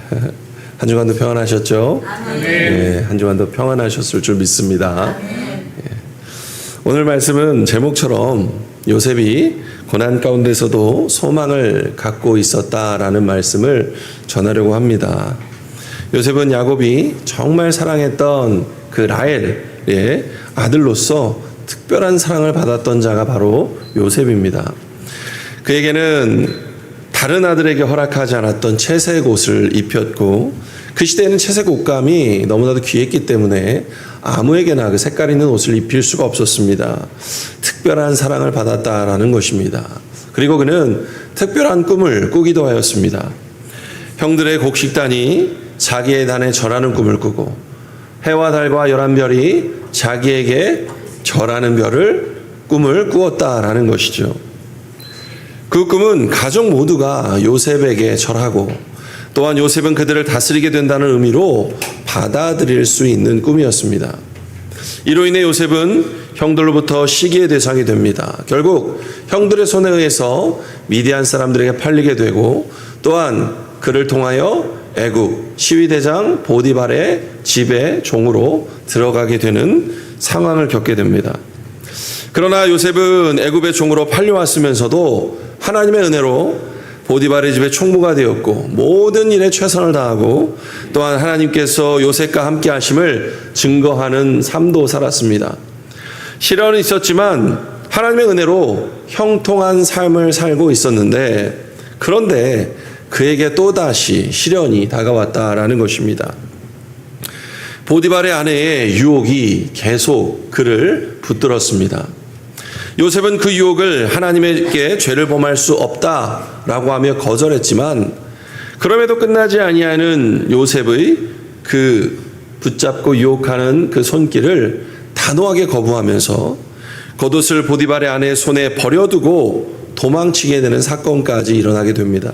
한 주간도 평안하셨죠? 아멘. 네, 한 주간도 평안하셨을 줄 믿습니다. 오늘 말씀은 제목처럼 요셉이 고난 가운데서도 소망을 갖고 있었다라는 말씀을 전하려고 합니다. 요셉은 야곱이 정말 사랑했던 그 라헬의 아들로서 특별한 사랑을 받았던 자가 바로 요셉입니다. 그에게는 다른 아들에게 허락하지 않았던 채색 옷을 입혔고, 그 시대에는 채색 옷감이 너무나도 귀했기 때문에 아무에게나 그 색깔 있는 옷을 입힐 수가 없었습니다. 특별한 사랑을 받았다라는 것입니다. 그리고 그는 특별한 꿈을 꾸기도 하였습니다. 형들의 곡식단이 자기의 단에 절하는 꿈을 꾸고, 해와 달과 11별이 자기에게 절하는 꿈을 꾸었다라는 것이죠. 그 꿈은 가족 모두가 요셉에게 절하고, 또한 요셉은 그들을 다스리게 된다는 의미로 받아들일 수 있는 꿈이었습니다. 이로 인해 요셉은 형들로부터 시기의 대상이 됩니다. 결국 형들의 손에 의해서 미디안 사람들에게 팔리게 되고, 또한 그를 통하여 애굽 시위대장 보디발의 집에 종으로 들어가게 되는 상황을 겪게 됩니다. 그러나 요셉은 애굽의 종으로 팔려왔으면서도 하나님의 은혜로 보디발의 집에 총무가 되었고, 모든 일에 최선을 다하고, 또한 하나님께서 요셉과 함께 하심을 증거하는 삶도 살았습니다. 시련은 있었지만 하나님의 은혜로 형통한 삶을 살고 있었는데, 그런데 그에게 또다시 시련이 다가왔다라는 것입니다. 보디발의 아내의 유혹이 계속 그를 붙들었습니다. 요셉은 그 유혹을 하나님에게 죄를 범할 수 없다라고 하며 거절했지만, 그럼에도 끝나지 아니하는 요셉의 그 붙잡고 유혹하는 그 손길을 단호하게 거부하면서 겉옷을 보디발의 아내의 손에 버려두고 도망치게 되는 사건까지 일어나게 됩니다.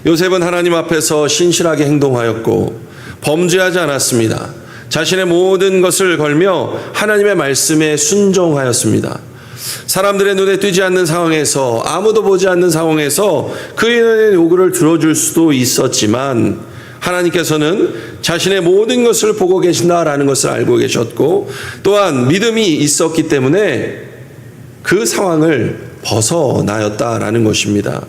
요셉은 하나님 앞에서 신실하게 행동하였고 범죄하지 않았습니다. 자신의 모든 것을 걸며 하나님의 말씀에 순종하였습니다. 사람들의 눈에 띄지 않는 상황에서, 아무도 보지 않는 상황에서 그의 요구를 들어줄 수도 있었지만, 하나님께서는 자신의 모든 것을 보고 계신다라는 것을 알고 계셨고, 또한 믿음이 있었기 때문에 그 상황을 벗어나였다라는 것입니다.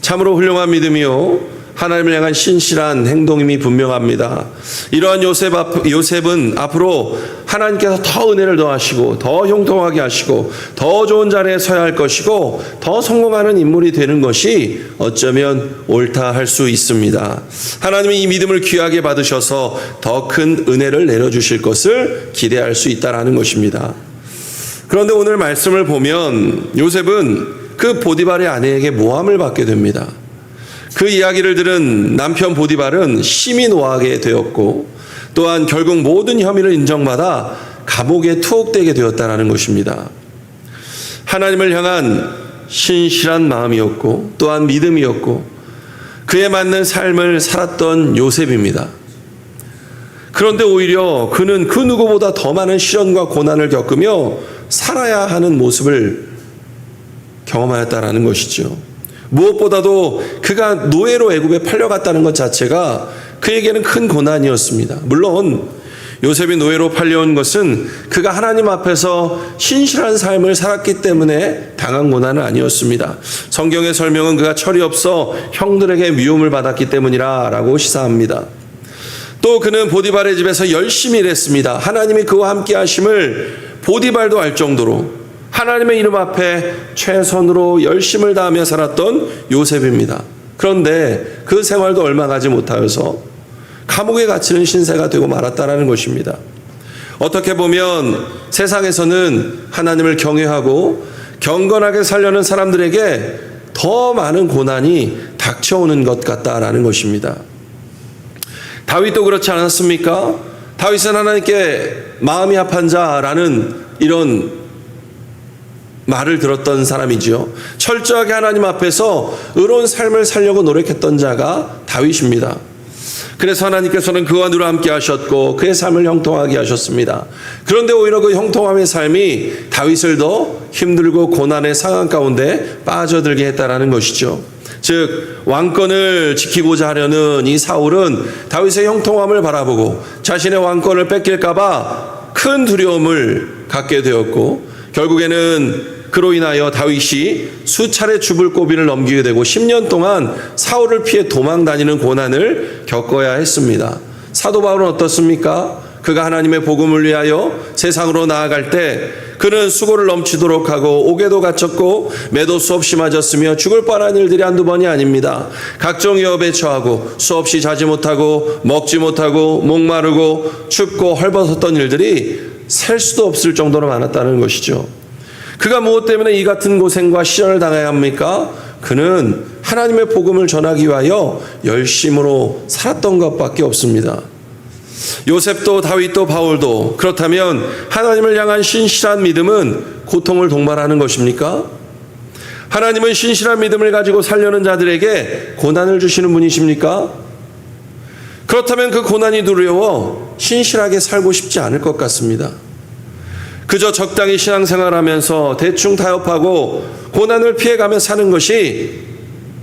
참으로 훌륭한 믿음이요, 하나님을 향한 신실한 행동임이 분명합니다. 이러한 요셉은 앞으로 하나님께서 더 은혜를 더하시고, 더 형통하게 하시고, 더 좋은 자리에 서야 할 것이고, 더 성공하는 인물이 되는 것이 어쩌면 옳다 할 수 있습니다. 하나님이 이 믿음을 귀하게 받으셔서 더 큰 은혜를 내려주실 것을 기대할 수 있다라는 것입니다. 그런데 오늘 말씀을 보면 요셉은 그 보디발의 아내에게 모함을 받게 됩니다. 그 이야기를 들은 남편 보디발은 심히 노하게 되었고, 또한 결국 모든 혐의를 인정받아 감옥에 투옥되게 되었다는 것입니다. 하나님을 향한 신실한 마음이었고, 또한 믿음이었고, 그에 맞는 삶을 살았던 요셉입니다. 그런데 오히려 그는 그 누구보다 더 많은 시련과 고난을 겪으며 살아야 하는 모습을 경험하였다는 것이죠. 무엇보다도 그가 노예로 애굽에 팔려갔다는 것 자체가 그에게는 큰 고난이었습니다. 물론 요셉이 노예로 팔려온 것은 그가 하나님 앞에서 신실한 삶을 살았기 때문에 당한 고난은 아니었습니다. 성경의 설명은 그가 철이 없어 형들에게 미움을 받았기 때문이라고 시사합니다. 또 그는 보디발의 집에서 열심히 일했습니다. 하나님이 그와 함께 하심을 보디발도 알 정도로 하나님의 이름 앞에 최선으로 열심을 다하며 살았던 요셉입니다. 그런데 그 생활도 얼마 가지 못하여서 감옥에 갇히는 신세가 되고 말았다라는 것입니다. 어떻게 보면 세상에서는 하나님을 경외하고 경건하게 살려는 사람들에게 더 많은 고난이 닥쳐오는 것 같다라는 것입니다. 다윗도 그렇지 않았습니까? 다윗은 하나님께 마음이 합한 자라는 이런 말을 들었던 사람이지요. 철저하게 하나님 앞에서 의로운 삶을 살려고 노력했던 자가 다윗입니다. 그래서 하나님께서는 그와 누라 함께 하셨고 그의 삶을 형통하게 하셨습니다. 그런데 오히려 그 형통함의 삶이 다윗을 더 힘들고 고난의 상황 가운데 빠져들게 했다라는 것이죠. 즉 왕권을 지키고자 하려는 이 사울은 다윗의 형통함을 바라보고 자신의 왕권을 뺏길까 봐 큰 두려움을 갖게 되었고, 결국에는 그로 인하여 다윗이 수차례 죽을 고비를 넘기게 되고 10년 동안 사울을 피해 도망 다니는 고난을 겪어야 했습니다. 사도 바울은 어떻습니까? 그가 하나님의 복음을 위하여 세상으로 나아갈 때 그는 수고를 넘치도록 하고 옥에도 갇혔고 매도 수없이 맞았으며 죽을 뻔한 일들이 한두 번이 아닙니다. 각종 위협에 처하고 수없이 자지 못하고 먹지 못하고 목마르고 춥고 헐벗었던 일들이 셀 수도 없을 정도로 많았다는 것이죠. 그가 무엇 때문에 이 같은 고생과 시련을 당해야 합니까? 그는 하나님의 복음을 전하기 위하여 열심으로 살았던 것밖에 없습니다. 요셉도 다윗도 바울도 그렇다면 하나님을 향한 신실한 믿음은 고통을 동반하는 것입니까? 하나님은 신실한 믿음을 가지고 살려는 자들에게 고난을 주시는 분이십니까? 그렇다면 그 고난이 두려워 신실하게 살고 싶지 않을 것 같습니다. 그저 적당히 신앙생활하면서 대충 타협하고 고난을 피해가며 사는 것이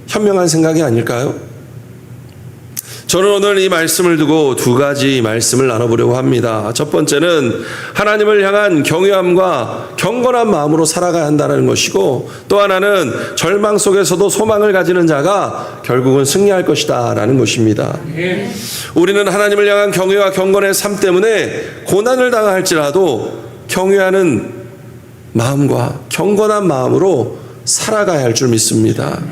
현명한 생각이 아닐까요? 저는 오늘 이 말씀을 두고 두 가지 말씀을 나눠보려고 합니다. 첫 번째는 하나님을 향한 경외함과 경건한 마음으로 살아가야 한다는 것이고, 또 하나는 절망 속에서도 소망을 가지는 자가 결국은 승리할 것이다 라는 것입니다. 우리는 하나님을 향한 경외와 경건의 삶 때문에 고난을 당할지라도 경외하는 마음과 경건한 마음으로 살아가야 할 줄 믿습니다.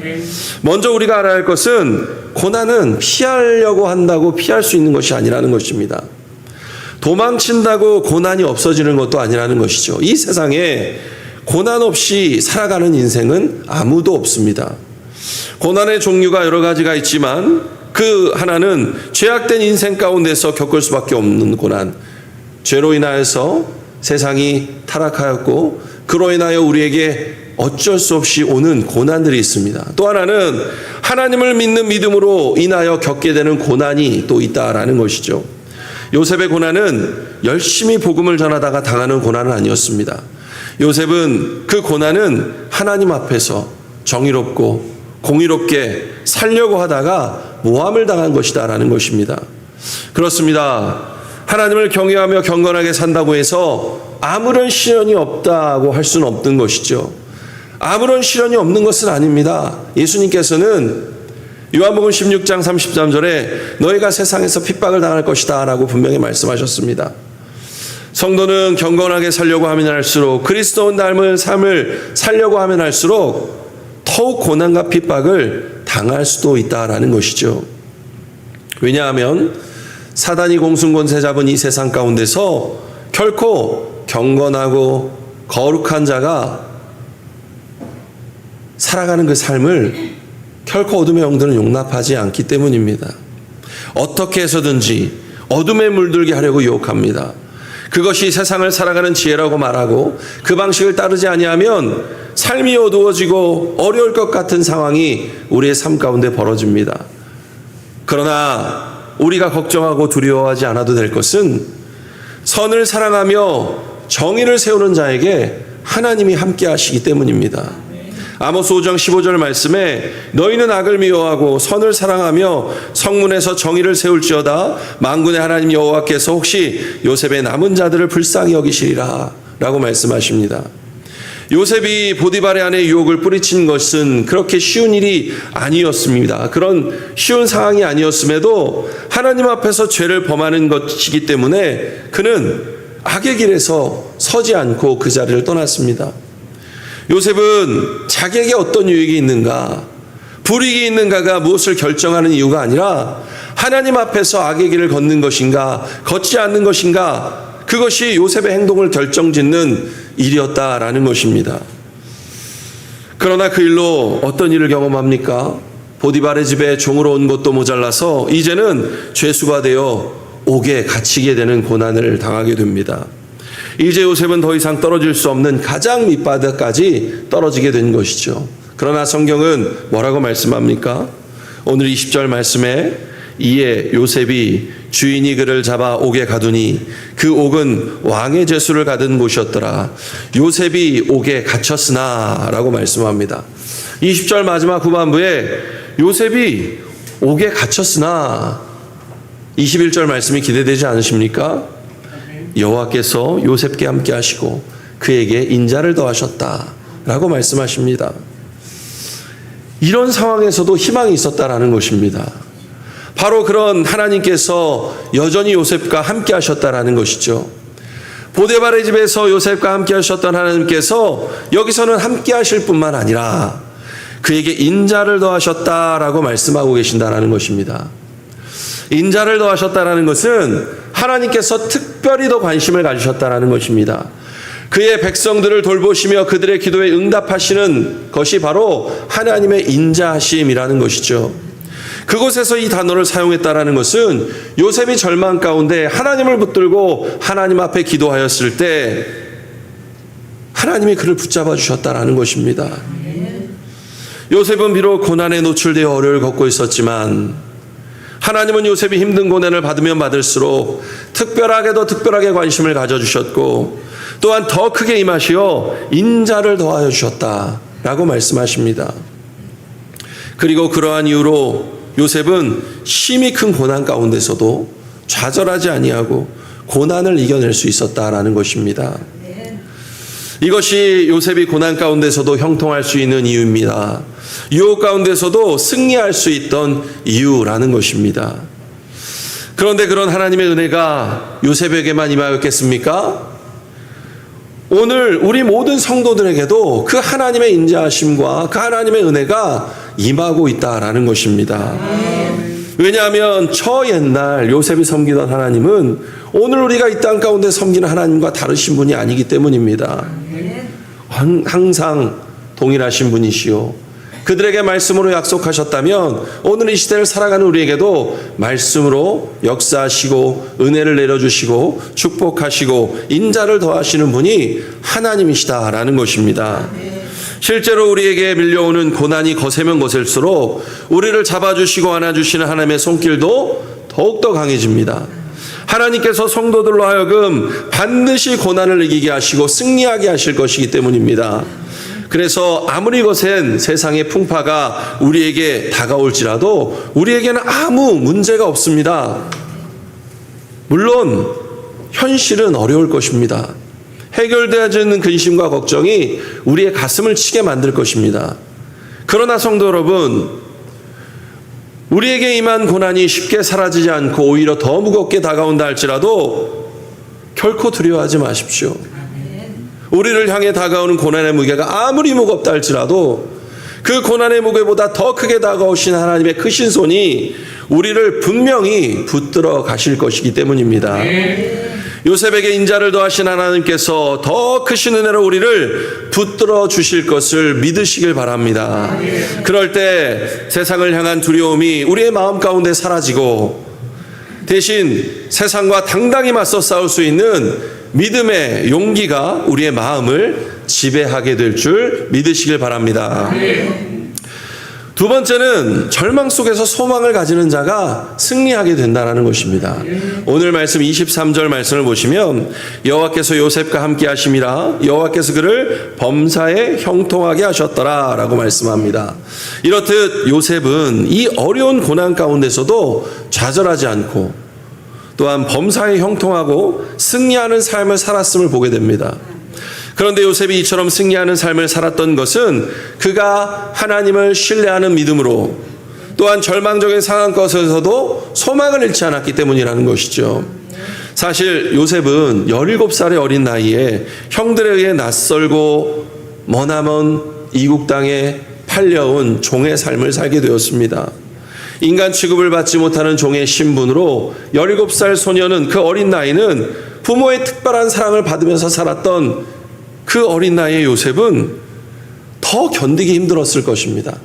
먼저 우리가 알아야 할 것은 고난은 피하려고 한다고 피할 수 있는 것이 아니라는 것입니다. 도망친다고 고난이 없어지는 것도 아니라는 것이죠. 이 세상에 고난 없이 살아가는 인생은 아무도 없습니다. 고난의 종류가 여러 가지가 있지만 그 하나는 죄악된 인생 가운데서 겪을 수밖에 없는 고난, 죄로 인하여서 세상이 타락하였고 그로 인하여 우리에게 어쩔 수 없이 오는 고난들이 있습니다. 또 하나는 하나님을 믿는 믿음으로 인하여 겪게 되는 고난이 또 있다라는 것이죠. 요셉의 고난은 열심히 복음을 전하다가 당하는 고난은 아니었습니다. 요셉은 그 고난은 하나님 앞에서 정의롭고 공의롭게 살려고 하다가 모함을 당한 것이다라는 것입니다. 그렇습니다. 하나님을 경외하며 경건하게 산다고 해서 아무런 시련이 없다고 할 수는 없는 것이죠. 아무런 시련이 없는 것은 아닙니다. 예수님께서는 요한복음 16장 33절에 너희가 세상에서 핍박을 당할 것이다 라고 분명히 말씀하셨습니다. 성도는 경건하게 살려고 하면 할수록, 그리스도인 닮은 삶을 살려고 하면 할수록 더욱 고난과 핍박을 당할 수도 있다라는 것이죠. 왜냐하면 사단이 공승권세 잡은 이 세상 가운데서 결코 경건하고 거룩한 자가 살아가는 그 삶을 결코 어둠의 영들은 용납하지 않기 때문입니다. 어떻게 해서든지 어둠에 물들게 하려고 유혹합니다. 그것이 세상을 살아가는 지혜라고 말하고 그 방식을 따르지 아니하면 삶이 어두워지고 어려울 것 같은 상황이 우리의 삶 가운데 벌어집니다. 그러나 우리가 걱정하고 두려워하지 않아도 될 것은 선을 사랑하며 정의를 세우는 자에게 하나님이 함께 하시기 때문입니다. 아모스 5장 15절 말씀에 너희는 악을 미워하고 선을 사랑하며 성문에서 정의를 세울지어다 만군의 하나님 여호와께서 혹시 요셉의 남은 자들을 불쌍히 여기시리라 라고 말씀하십니다. 요셉이 보디발의 아내 유혹을 뿌리친 것은 그렇게 쉬운 일이 아니었습니다. 그런 쉬운 상황이 아니었음에도 하나님 앞에서 죄를 범하는 것이기 때문에 그는 악의 길에서 서지 않고 그 자리를 떠났습니다. 요셉은 자기에게 어떤 유익이 있는가, 불이익이 있는가가 무엇을 결정하는 이유가 아니라 하나님 앞에서 악의 길을 걷는 것인가 걷지 않는 것인가, 그것이 요셉의 행동을 결정짓는 일이었다라는 것입니다. 그러나 그 일로 어떤 일을 경험합니까? 보디발의 집에 종으로 온 것도 모자라서 이제는 죄수가 되어 옥에 갇히게 되는 고난을 당하게 됩니다. 이제 요셉은 더 이상 떨어질 수 없는 가장 밑바닥까지 떨어지게 된 것이죠. 그러나 성경은 뭐라고 말씀합니까? 오늘 20절 말씀에 이에 요셉이 주인이 그를 잡아 옥에 가두니 그 옥은 왕의 죄수를 가둔 곳이었더라. 요셉이 옥에 갇혔으나 라고 말씀합니다. 20절 마지막 후반부에 요셉이 옥에 갇혔으나 21절 말씀이 기대되지 않으십니까? 여호와께서 요셉께 함께 하시고 그에게 인자를 더하셨다라고 말씀하십니다. 이런 상황에서도 희망이 있었다라는 것입니다. 바로 그런 하나님께서 여전히 요셉과 함께 하셨다라는 것이죠. 보디발의 집에서 요셉과 함께 하셨던 하나님께서 여기서는 함께 하실 뿐만 아니라 그에게 인자를 더하셨다라고 말씀하고 계신다라는 것입니다. 인자를 더하셨다라는 것은 하나님께서 특별히 더 관심을 가지셨다라는 것입니다. 그의 백성들을 돌보시며 그들의 기도에 응답하시는 것이 바로 하나님의 인자하심이라는 것이죠. 그곳에서 이 단어를 사용했다라는 것은 요셉이 절망 가운데 하나님을 붙들고 하나님 앞에 기도하였을 때 하나님이 그를 붙잡아 주셨다라는 것입니다. 요셉은 비록 고난에 노출되어 어려움을 겪고 있었지만 하나님은 요셉이 힘든 고난을 받으면 받을수록 특별하게도 특별하게 관심을 가져주셨고 또한 더 크게 임하시어 인자를 더하여 주셨다라고 말씀하십니다. 그리고 그러한 이유로 요셉은 심히 큰 고난 가운데서도 좌절하지 아니하고 고난을 이겨낼 수 있었다라는 것입니다. 이것이 요셉이 고난 가운데서도 형통할 수 있는 이유입니다. 유혹 가운데서도 승리할 수 있던 이유라는 것입니다. 그런데 그런 하나님의 은혜가 요셉에게만 임하였겠습니까? 오늘 우리 모든 성도들에게도 그 하나님의 인자하심과 그 하나님의 은혜가 임하고 있다라는 것입니다. 왜냐하면 저 옛날 요셉이 섬기던 하나님은 오늘 우리가 이 땅 가운데 섬기는 하나님과 다르신 분이 아니기 때문입니다. 항상 동일하신 분이시오. 그들에게 말씀으로 약속하셨다면 오늘 이 시대를 살아가는 우리에게도 말씀으로 역사하시고 은혜를 내려주시고 축복하시고 인자를 더하시는 분이 하나님이시다라는 것입니다. 실제로 우리에게 밀려오는 고난이 거세면 거셀수록 우리를 잡아주시고 안아주시는 하나님의 손길도 더욱더 강해집니다. 하나님께서 성도들로 하여금 반드시 고난을 이기게 하시고 승리하게 하실 것이기 때문입니다. 그래서 아무리 거센 세상의 풍파가 우리에게 다가올지라도 우리에게는 아무 문제가 없습니다. 물론 현실은 어려울 것입니다. 해결되지 않는 근심과 걱정이 우리의 가슴을 치게 만들 것입니다. 그러나 성도 여러분, 우리에게 임한 고난이 쉽게 사라지지 않고 오히려 더 무겁게 다가온다 할지라도 결코 두려워하지 마십시오. 우리를 향해 다가오는 고난의 무게가 아무리 무겁다 할지라도 그 고난의 무게보다 더 크게 다가오신 하나님의 크신 손이 우리를 분명히 붙들어 가실 것이기 때문입니다. 요셉에게 인자를 더하신 하나님께서 더 크신 은혜로 우리를 붙들어 주실 것을 믿으시길 바랍니다. 그럴 때 세상을 향한 두려움이 우리의 마음 가운데 사라지고 대신 세상과 당당히 맞서 싸울 수 있는 믿음의 용기가 우리의 마음을 지배하게 될 줄 믿으시길 바랍니다. 두 번째는 절망 속에서 소망을 가지는 자가 승리하게 된다는 것입니다. 오늘 말씀 23절 말씀을 보시면 여호와께서 요셉과 함께 하심이라 여호와께서 그를 범사에 형통하게 하셨더라 라고 말씀합니다. 이렇듯 요셉은 이 어려운 고난 가운데서도 좌절하지 않고 또한 범사에 형통하고 승리하는 삶을 살았음을 보게 됩니다. 그런데 요셉이 이처럼 승리하는 삶을 살았던 것은 그가 하나님을 신뢰하는 믿음으로 또한 절망적인 상황 것에서도 소망을 잃지 않았기 때문이라는 것이죠. 사실 요셉은 17살의 어린 나이에 형들에 의해 낯설고 머나먼 이국 땅에 팔려온 종의 삶을 살게 되었습니다. 인간 취급을 받지 못하는 종의 신분으로 17살 소녀는 그 어린 나이는 부모의 특별한 사랑을 받으면서 살았던 그 어린 나이의 요셉은 더 견디기 힘들었을 것입니다.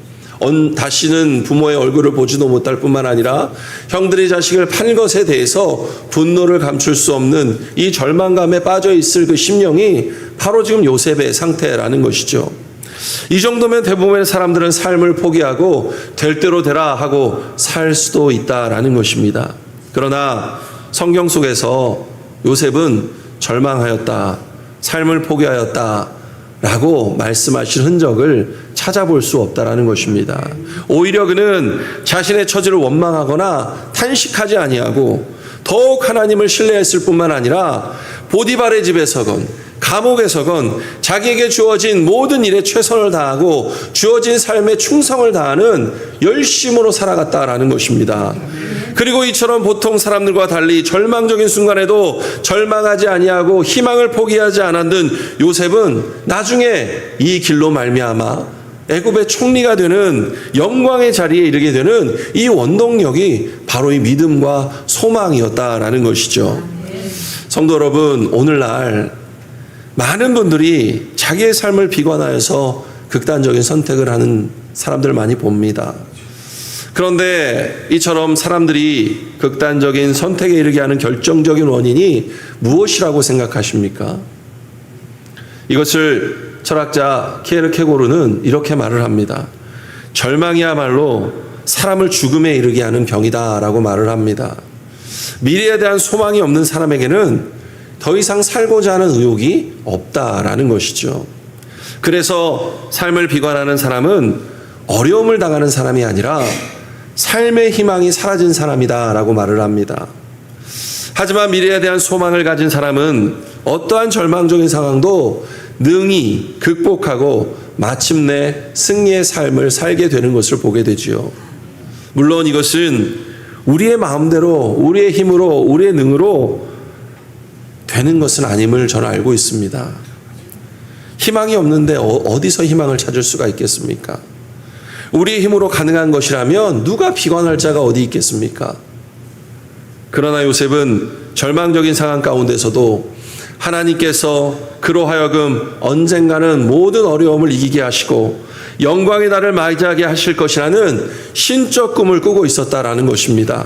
다시는 부모의 얼굴을 보지도 못할 뿐만 아니라 형들이 자식을 판 것에 대해서 분노를 감출 수 없는 이 절망감에 빠져 있을 그 심령이 바로 지금 요셉의 상태라는 것이죠. 이 정도면 대부분의 사람들은 삶을 포기하고 될 대로 되라 하고 살 수도 있다라는 것입니다. 그러나 성경 속에서 요셉은 절망하였다, 삶을 포기하였다 라고 말씀하신 흔적을 찾아볼 수 없다라는 것입니다. 오히려 그는 자신의 처지를 원망하거나 탄식하지 아니하고 더욱 하나님을 신뢰했을 뿐만 아니라 보디발의 집에서건 감옥에서건 자기에게 주어진 모든 일에 최선을 다하고 주어진 삶에 충성을 다하는 열심으로 살아갔다라는 것입니다. 그리고 이처럼 보통 사람들과 달리 절망적인 순간에도 절망하지 아니하고 희망을 포기하지 않았던 요셉은 나중에 이 길로 말미암아 애굽의 총리가 되는 영광의 자리에 이르게 되는 이 원동력이 바로 이 믿음과 소망이었다라는 것이죠. 성도 여러분, 오늘날 많은 분들이 자기의 삶을 비관하여서 극단적인 선택을 하는 사람들 많이 봅니다. 그런데 이처럼 사람들이 극단적인 선택에 이르게 하는 결정적인 원인이 무엇이라고 생각하십니까? 이것을 철학자 키에르케고르는 이렇게 말을 합니다. 절망이야말로 사람을 죽음에 이르게 하는 병이다라고 말을 합니다. 미래에 대한 소망이 없는 사람에게는 더 이상 살고자 하는 의욕이 없다라는 것이죠. 그래서 삶을 비관하는 사람은 어려움을 당하는 사람이 아니라 삶의 희망이 사라진 사람이다라고 말을 합니다. 하지만 미래에 대한 소망을 가진 사람은 어떠한 절망적인 상황도 능히 극복하고 마침내 승리의 삶을 살게 되는 것을 보게 되지요. 물론 이것은 우리의 마음대로, 우리의 힘으로, 우리의 능으로 되는 것은 아님을 저는 알고 있습니다. 희망이 없는데 어디서 희망을 찾을 수가 있겠습니까? 우리의 힘으로 가능한 것이라면 누가 비관할 자가 어디 있겠습니까? 그러나 요셉은 절망적인 상황 가운데서도 하나님께서 그로 하여금 언젠가는 모든 어려움을 이기게 하시고 영광의 날을 맞이하게 하실 것이라는 신적 꿈을 꾸고 있었다라는 것입니다.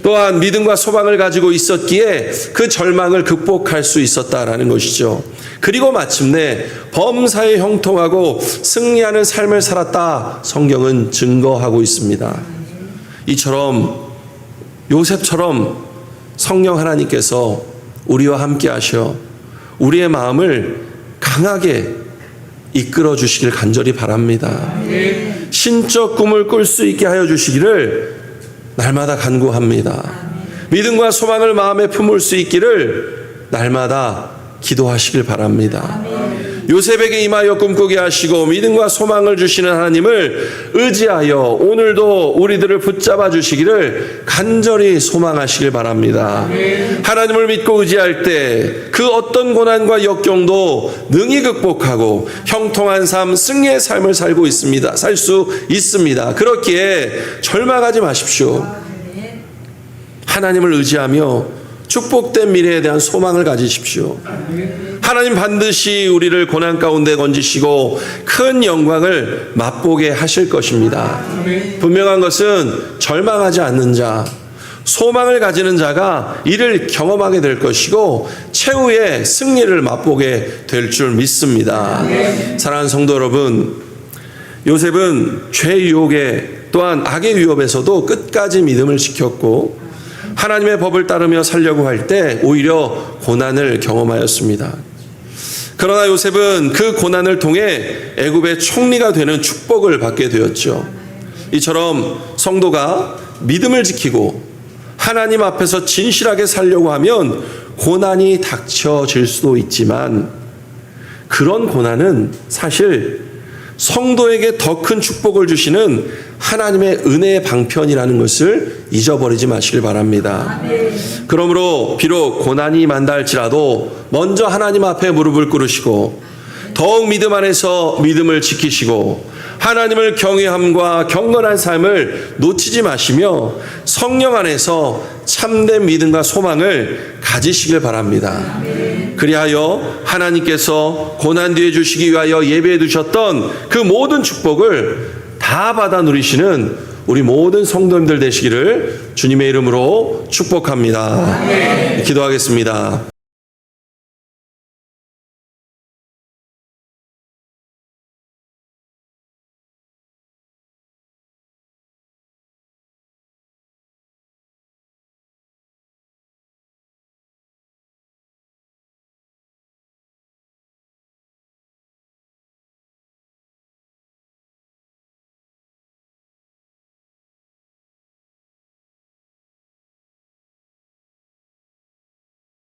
또한 믿음과 소망을 가지고 있었기에 그 절망을 극복할 수 있었다라는 것이죠. 그리고 마침내 범사에 형통하고 승리하는 삶을 살았다, 성경은 증거하고 있습니다. 이처럼 요셉처럼 성령 하나님께서 우리와 함께 하셔 우리의 마음을 강하게 이끌어 주시길 간절히 바랍니다. 신적 꿈을 꿀 수 있게 하여 주시기를 날마다 간구합니다. 믿음과 소망을 마음에 품을 수 있기를 날마다 기도하시길 바랍니다. 요셉에게 임하여 꿈꾸게 하시고 믿음과 소망을 주시는 하나님을 의지하여 오늘도 우리들을 붙잡아 주시기를 간절히 소망하시길 바랍니다. 하나님을 믿고 의지할 때 그 어떤 고난과 역경도 능히 극복하고 형통한 삶, 승리의 삶을 살고 있습니다. 살 수 있습니다. 그렇기에 절망하지 마십시오. 하나님을 의지하며 축복된 미래에 대한 소망을 가지십시오. 하나님 반드시 우리를 고난 가운데 건지시고 큰 영광을 맛보게 하실 것입니다. 분명한 것은 절망하지 않는 자, 소망을 가지는 자가 이를 경험하게 될 것이고 최후의 승리를 맛보게 될 줄 믿습니다. 사랑하는 성도 여러분, 요셉은 죄 유혹에 또한 악의 위협에서도 끝까지 믿음을 지켰고 하나님의 법을 따르며 살려고 할 때 오히려 고난을 경험하였습니다. 그러나 요셉은 그 고난을 통해 애굽의 총리가 되는 축복을 받게 되었죠. 이처럼 성도가 믿음을 지키고 하나님 앞에서 진실하게 살려고 하면 고난이 닥쳐질 수도 있지만 그런 고난은 사실 성도에게 더 큰 축복을 주시는 하나님의 은혜의 방편이라는 것을 잊어버리지 마시길 바랍니다. 그러므로 비록 고난이 만달지라도 먼저 하나님 앞에 무릎을 꿇으시고 더욱 믿음 안에서 믿음을 지키시고 하나님을 경외함과 경건한 삶을 놓치지 마시며 성령 안에서 참된 믿음과 소망을 가지시길 바랍니다. 그리하여 하나님께서 고난 뒤에 주시기 위하여 예배해 두셨던 그 모든 축복을 다 받아 누리시는 우리 모든 성도님들 되시기를 주님의 이름으로 축복합니다. 기도하겠습니다.